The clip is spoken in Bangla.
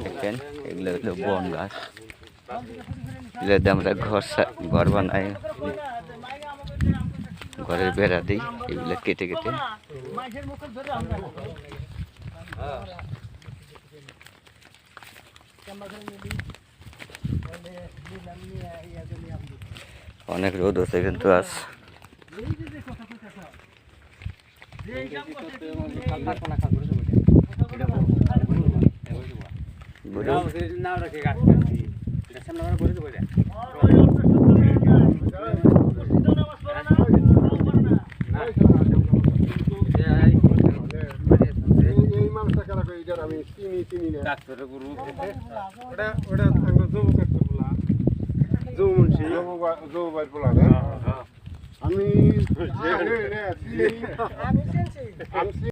দেখেন এগুলো হলো বন গাছ, এগুলোতে আমরা ঘর বানাই, ঘরের বেড়া দিই, এগুলো কেটে কেটে। অনেক রোদ হচ্ছে কিন্তু আজ। আমি